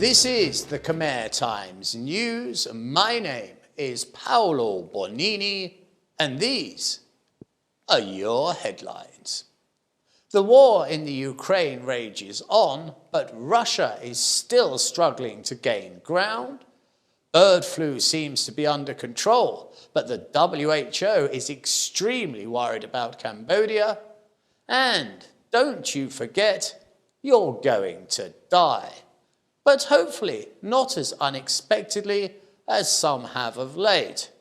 This is the Khmer Times News. My name is Paolo Bonini, and these are your headlines. The war in the Ukraine rages on, but Russia is still struggling to gain ground. Bird flu seems to be under control, but the WHO is extremely worried about Cambodia. And don't you forget, you're going to die. But hopefully not as unexpectedly as some have of late.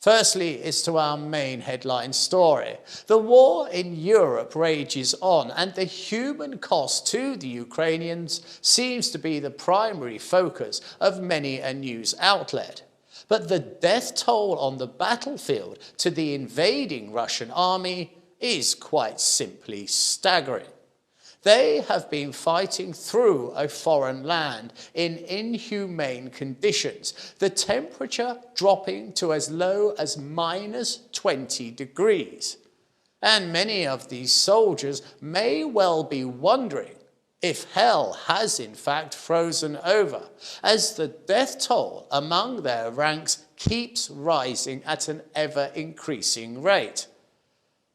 Firstly is to our main headline story. The war in Europe rages on, and the human cost to the Ukrainians seems to be the primary focus of many a news outlet. But the death toll on the battlefield to the invading Russian army is quite simply staggering. They have been fighting through a foreign land in inhumane conditions, the temperature dropping to as low as -20 degrees. And many of these soldiers may well be wondering if hell has in fact frozen over, as the death toll among their ranks keeps rising at an ever-increasing rate.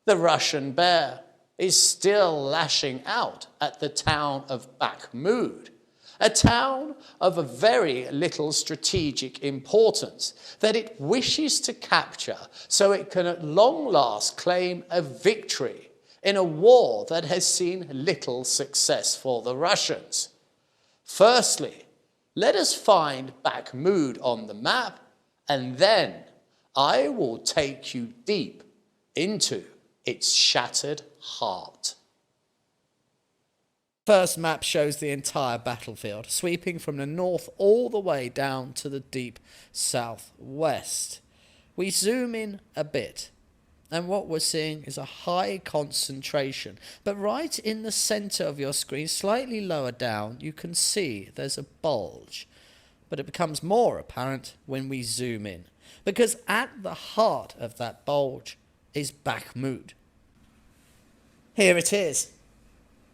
The Russian bear is still lashing out at the town of Bakhmut, a town of a very little strategic importance that it wishes to capture so it can at long last claim a victory in a war that has seen little success for the Russians. Firstly, let us find Bakhmut on the map, and then I will take you deep into its shattered heart. First map shows the entire battlefield, sweeping from the north all the way down to the deep southwest. We zoom in a bit, and what we're seeing is a high concentration. But right in the centre of your screen, slightly lower down, you can see there's a bulge. But it becomes more apparent when we zoom in, because at the heart of that bulge is Bakhmut. Here it is.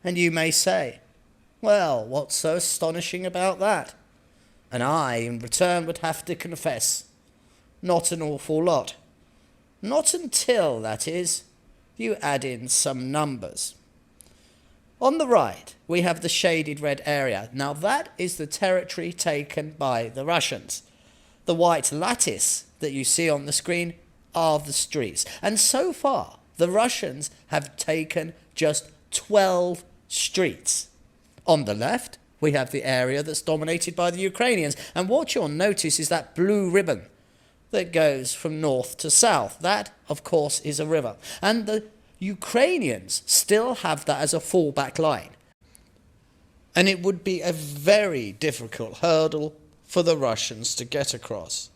And you may say, well, what's so astonishing about that? And I, in return, would have to confess, not an awful lot. Not until, that is, you add in some numbers. On the right, we have the shaded red area. Now that is the territory taken by the Russians. The white lattice that you see on the screen are the streets. And so far, the Russians have taken just 12 streets. On the left, we have the area that's dominated by the Ukrainians. And what you'll notice is that blue ribbon that goes from north to south. That, of course, is a river. And the Ukrainians still have that as a fallback line. And it would be a very difficult hurdle for the Russians to get across.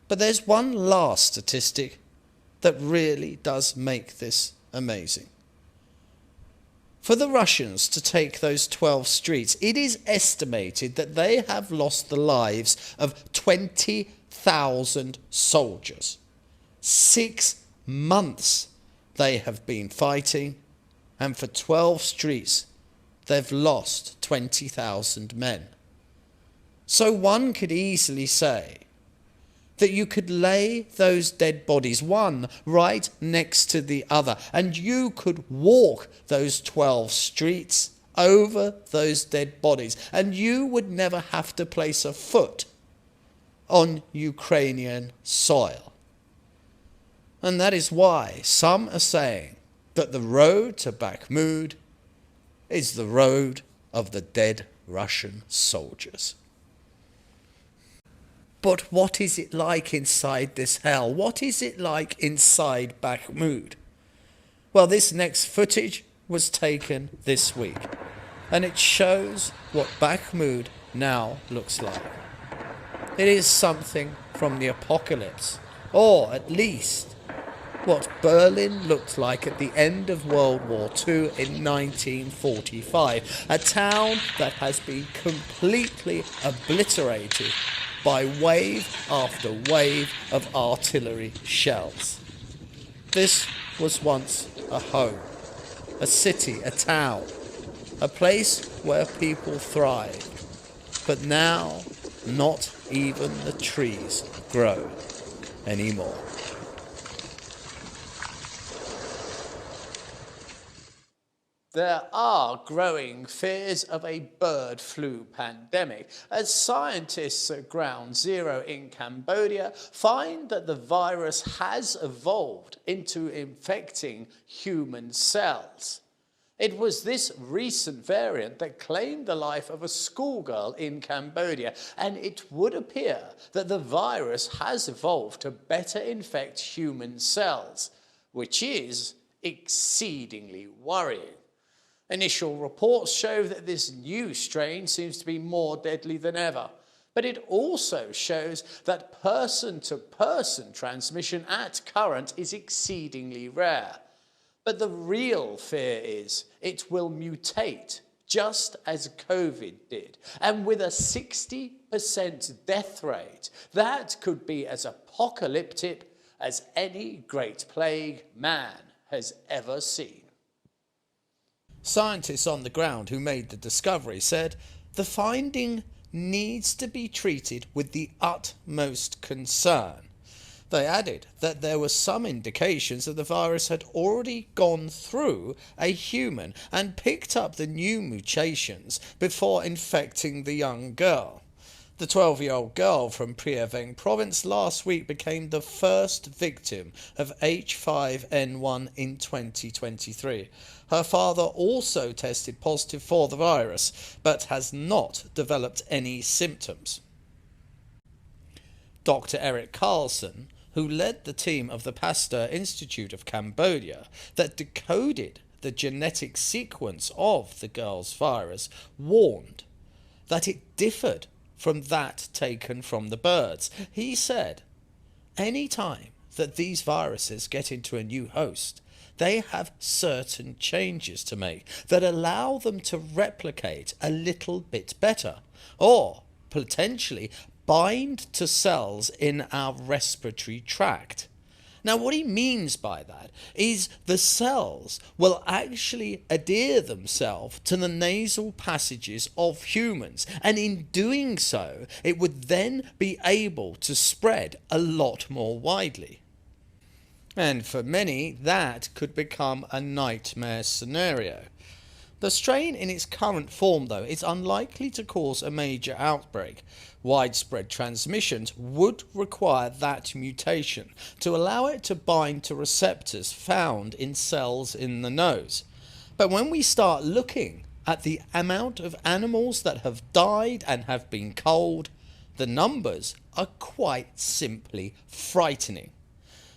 But there's one last statistic that really does make this amazing. For the Russians to take those 12 streets, it is estimated that they have lost the lives of 20,000 soldiers. 6 months they have been fighting, and for 12 streets they've lost 20,000 men. So one could easily say that you could lay those dead bodies one right next to the other, and you could walk those 12 streets over those dead bodies, and you would never have to place a foot on Ukrainian soil. And that is why some are saying that the road to Bakhmut is the road of the dead Russian soldiers. But what is it like inside this hell? What is it like inside Bakhmut? Well, this next footage was taken this week, and it shows what Bakhmut now looks like. It is something from the apocalypse, or at least what Berlin looked like at the end of World War II in 1945, a town that has been completely obliterated by wave after wave of artillery shells. This was once a home, a city, a town, a place where people thrived. But now, not even the trees grow anymore. There are growing fears of a bird flu pandemic as scientists at Ground Zero in Cambodia find that the virus has evolved into infecting human cells. It was this recent variant that claimed the life of a schoolgirl in Cambodia, and it would appear that the virus has evolved to better infect human cells, which is exceedingly worrying. Initial reports show that this new strain seems to be more deadly than ever, but it also shows that person-to-person transmission at current is exceedingly rare. But the real fear is it will mutate just as COVID did, and with a 60% death rate, that could be as apocalyptic as any great plague man has ever seen. Scientists on the ground who made the discovery said the finding needs to be treated with the utmost concern. They added that there were some indications that the virus had already gone through a human and picked up the new mutations before infecting the young girl. The 12-year-old girl from Phra Veng province last week became the first victim of H5N1 in 2023. Her father also tested positive for the virus, but has not developed any symptoms. Dr. Eric Carlson, who led the team of the Pasteur Institute of Cambodia that decoded the genetic sequence of the girl's virus, warned that it differed from that taken from the birds. He said, any time that these viruses get into a new host, they have certain changes to make that allow them to replicate a little bit better, or potentially bind to cells in our respiratory tract. Now, what he means by that is the cells will actually adhere themselves to the nasal passages of humans, and in doing so, it would then be able to spread a lot more widely. And for many, that could become a nightmare scenario. The strain in its current form, though, is unlikely to cause a major outbreak. Widespread transmissions would require that mutation to allow it to bind to receptors found in cells in the nose. But when we start looking at the amount of animals that have died and have been culled, the numbers are quite simply frightening.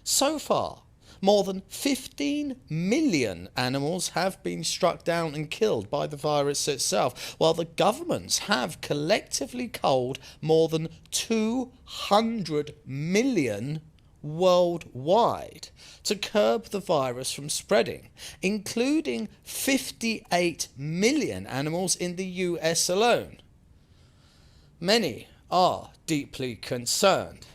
So far, more than 15 million animals have been struck down and killed by the virus itself, while the governments have collectively culled more than 200 million worldwide to curb the virus from spreading, including 58 million animals in the US alone. Many are deeply concerned.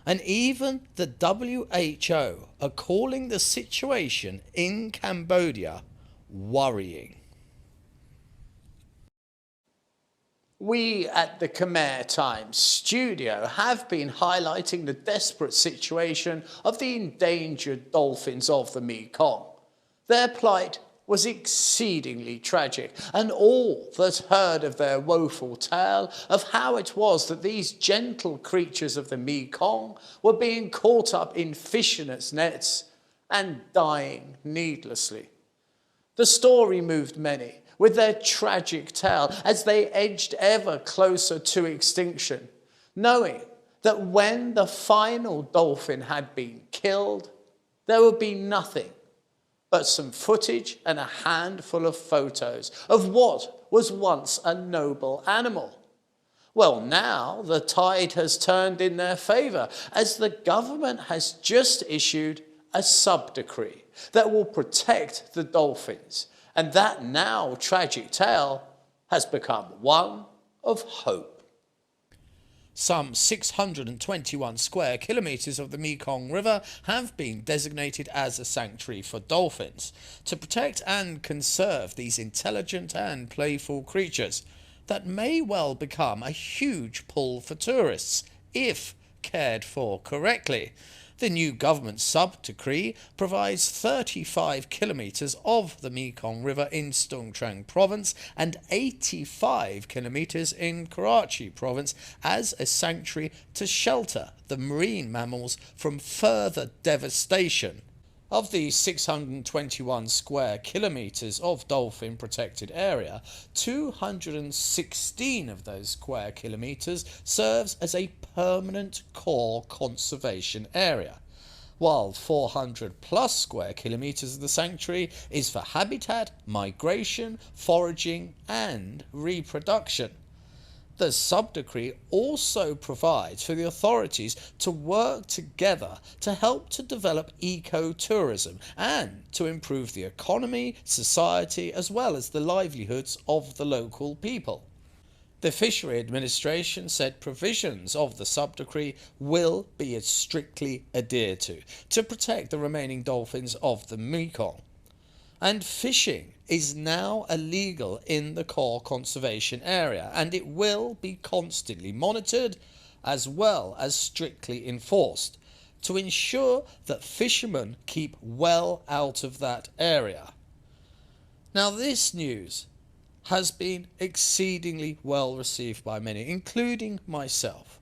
And even the WHO are calling the situation in Cambodia worrying. We at the Khmer Times studio have been highlighting the desperate situation of the endangered dolphins of the Mekong. Their plight was exceedingly tragic, and all that heard of their woeful tale of how it was that these gentle creatures of the Mekong were being caught up in fishers' nets and dying needlessly. The story moved many with their tragic tale as they edged ever closer to extinction, knowing that when the final dolphin had been killed, there would be nothing but some footage and a handful of photos of what was once a noble animal. Well, now the tide has turned in their favour, as the government has just issued a sub-decree that will protect the dolphins, and that now tragic tale has become one of hope. Some 621 square kilometres of the Mekong River have been designated as a sanctuary for dolphins to protect and conserve these intelligent and playful creatures that may well become a huge pull for tourists if cared for correctly. The new government sub-decree provides 35 kilometres of the Mekong River in Stung Treng province and 85 kilometres in Karachi province as a sanctuary to shelter the marine mammals from further devastation. Of the 621 square kilometres of dolphin protected area, 216 of those square kilometres serves as a permanent core conservation area, while 400 plus square kilometres of the sanctuary is for habitat, migration, foraging and reproduction. The sub-decree also provides for the authorities to work together to help to develop ecotourism and to improve the economy, society, as well as the livelihoods of the local people. The Fishery Administration said provisions of the sub-decree will be strictly adhered to protect the remaining dolphins of the Mekong. And fishing is now illegal in the core conservation area, and it will be constantly monitored as well as strictly enforced to ensure that fishermen keep well out of that area. Now, this news has been exceedingly well received by many, including myself,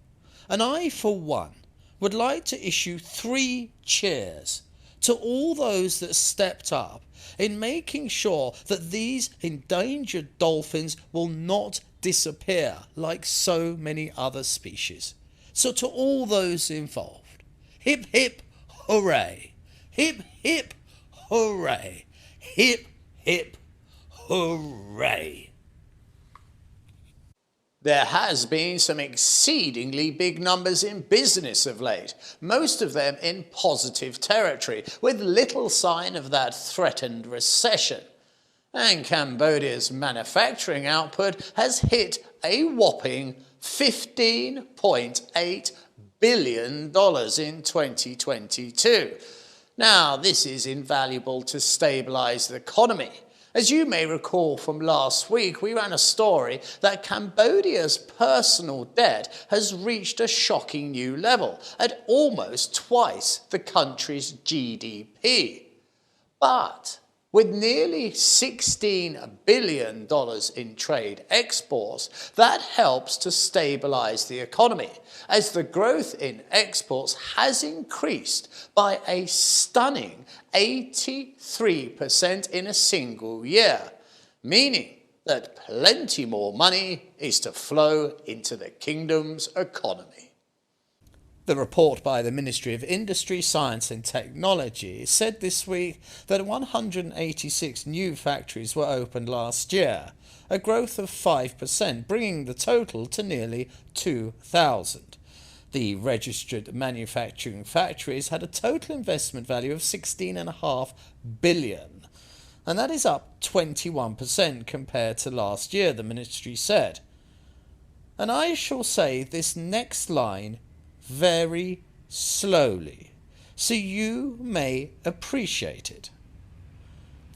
and I, for one, would like to issue 3 cheers to all those that stepped up in making sure that these endangered dolphins will not disappear like so many other species. So to all those involved, hip hip hooray, hip hip hooray, hip hip hooray. There has been some exceedingly big numbers in business of late, most of them in positive territory, with little sign of that threatened recession. And Cambodia's manufacturing output has hit a whopping $15.8 billion in 2022. Now, this is invaluable to stabilise the economy. As you may recall from last week, we ran a story that Cambodia's personal debt has reached a shocking new level at almost twice the country's GDP. But with nearly $16 billion in trade exports, that helps to stabilise the economy, as the growth in exports has increased by a stunning 83% in a single year, meaning that plenty more money is to flow into the kingdom's economy. The report by the Ministry of Industry, Science and Technology said this week that 186 new factories were opened last year, a growth of 5%, bringing the total to nearly 2,000. The registered manufacturing factories had a total investment value of $16.5 billion, and that is up 21% compared to last year, the ministry said. And I shall say this next line very slowly, so you may appreciate it.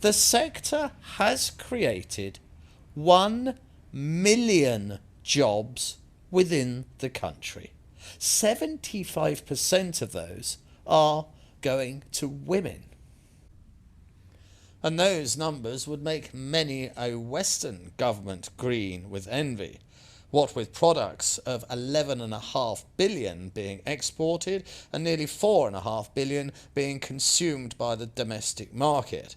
The sector has created 1 million jobs within the country. 75% of those are going to women. And those numbers would make many a Western government green with envy. What with products of $11.5 billion being exported and nearly $4.5 billion being consumed by the domestic market.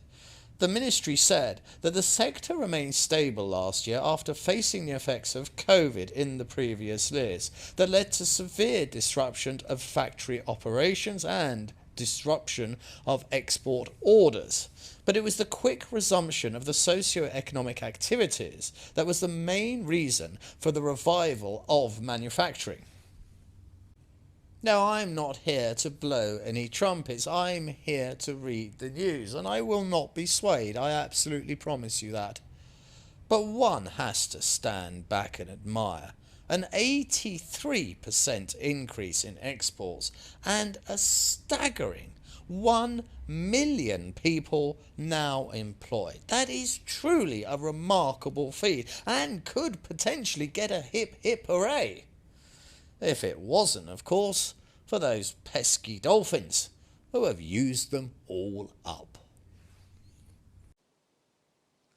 The ministry said that the sector remained stable last year after facing the effects of COVID in the previous years that led to severe disruption of factory operations and disruption of export orders. But it was the quick resumption of the socio-economic activities that was the main reason for the revival of manufacturing. Now, I'm not here to blow any trumpets. I'm here to read the news, and I will not be swayed. I absolutely promise you that. But one has to stand back and admire an 83% increase in exports, and a staggering 1 million people now employed. That is truly a remarkable feat, and could potentially get a hip hip hooray. If it wasn't, of course, for those pesky dolphins who have used them all up.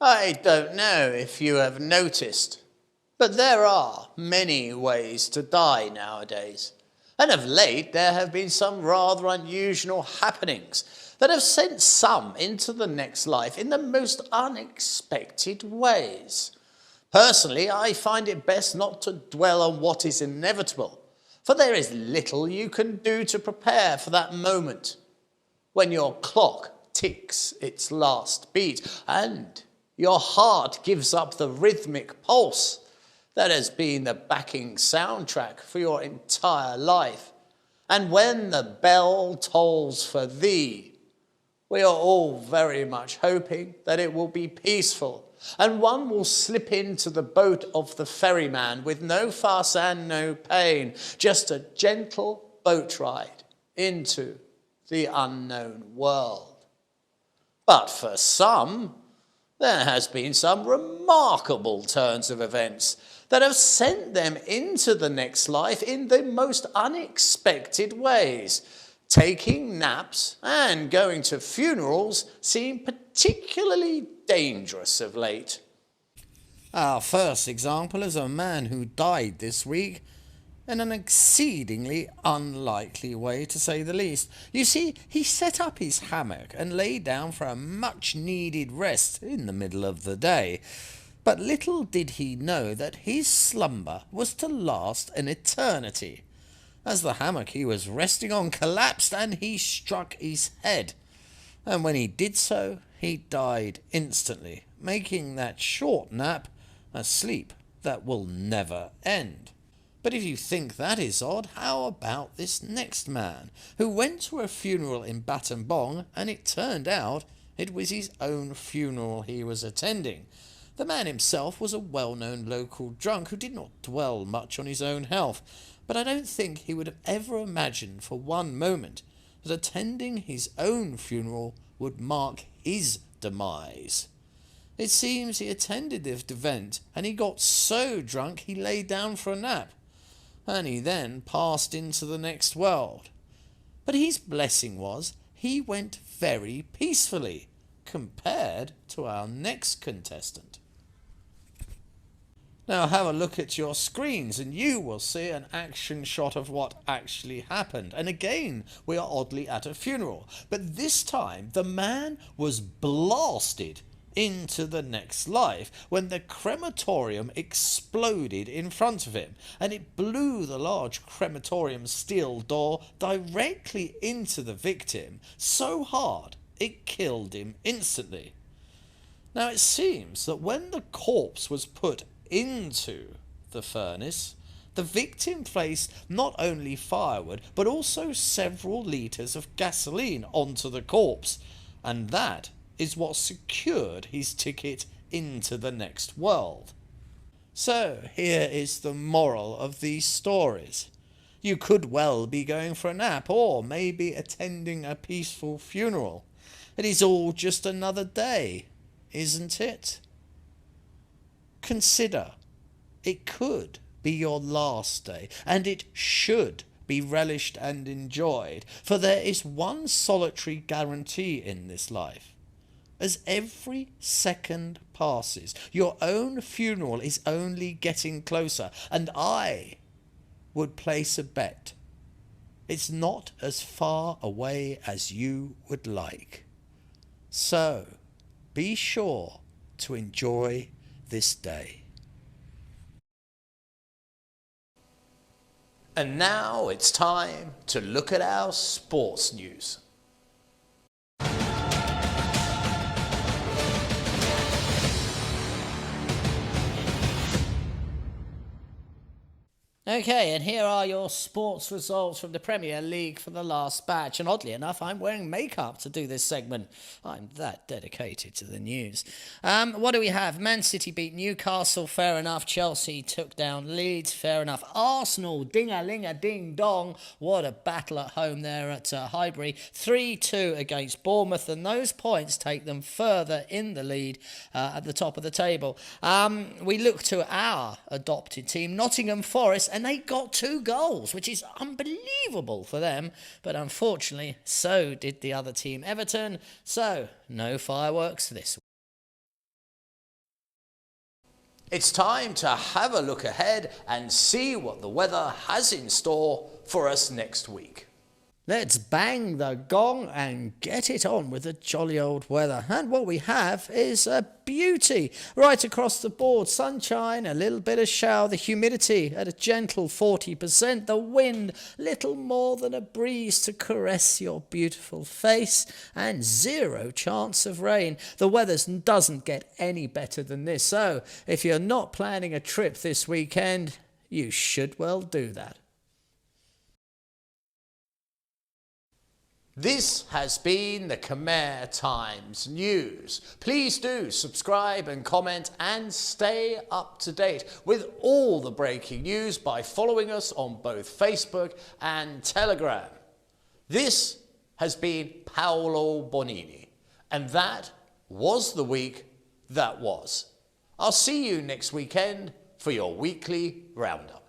I don't know if you have noticed, but there are many ways to die nowadays. And of late there have been some rather unusual happenings that have sent some into the next life in the most unexpected ways. Personally, I find it best not to dwell on what is inevitable, for there is little you can do to prepare for that moment when your clock ticks its last beat and your heart gives up the rhythmic pulse that has been the backing soundtrack for your entire life. And when the bell tolls for thee, we are all very much hoping that it will be peaceful, and one will slip into the boat of the ferryman with no fuss and no pain, just a gentle boat ride into the unknown world. But for some, there has been some remarkable turns of events that have sent them into the next life in the most unexpected ways. Taking naps and going to funerals seem particularly dangerous of late. Our first example is a man who died this week in an exceedingly unlikely way, to say the least. You see, he set up his hammock and lay down for a much-needed rest in the middle of the day. But little did he know that his slumber was to last an eternity, as the hammock he was resting on collapsed and he struck his head. And when he did so, he died instantly, making that short nap a sleep that will never end. But if you think that is odd, how about this next man, who went to a funeral in Battambang, and it turned out it was his own funeral he was attending. The man himself was a well-known local drunk who did not dwell much on his own health, but I don't think he would have ever imagined for one moment that attending his own funeral would mark his demise. It seems he attended this event, and he got so drunk he lay down for a nap, and he then passed into the next world. But his blessing was he went very peacefully, compared to our next contestant. Now have a look at your screens and you will see an action shot of what actually happened. And again, we are oddly at a funeral. But this time, the man was blasted into the next life when the crematorium exploded in front of him, and it blew the large crematorium steel door directly into the victim so hard it killed him instantly. Now it seems that when the corpse was put into the furnace, the victim placed not only firewood but also several litres of gasoline onto the corpse, and that is what secured his ticket into the next world. So here is the moral of these stories. You could well be going for a nap, or maybe attending a peaceful funeral. It is all just another day, isn't it? Consider, it could be your last day, and it should be relished and enjoyed, for there is one solitary guarantee in this life. As every second passes, your own funeral is only getting closer, and I would place a bet. It's not as far away as you would like. So, be sure to enjoy this day. And now it's time to look at our sports news. Okay, and here are your sports results from the Premier League for the last batch. And oddly enough, I'm wearing makeup to do this segment. I'm that dedicated to the news. What do we have? Man City beat Newcastle, fair enough. Chelsea took down Leeds, fair enough. Arsenal, ding-a-ling-a-ding-dong. What a battle at home there at Highbury. 3-2 against Bournemouth, and those points take them further in the lead at the top of the table. We look to our adopted team, Nottingham Forest, and they got 2 goals, which is unbelievable for them. But unfortunately, so did the other team, Everton. So, no fireworks this week. It's time to have a look ahead and see what the weather has in store for us next week. Let's bang the gong and get it on with the jolly old weather. And what we have is a beauty right across the board. Sunshine, a little bit of shower, the humidity at a gentle 40%, the wind little more than a breeze to caress your beautiful face, and 0 chance of rain. The weather doesn't get any better than this. So if you're not planning a trip this weekend, you should well do that. This has been the Khmer Times News. Please do subscribe and comment and stay up to date with all the breaking news by following us on both Facebook and Telegram. This has been Paolo Bonini, and that was the week that was. I'll see you next weekend for your weekly Roundup.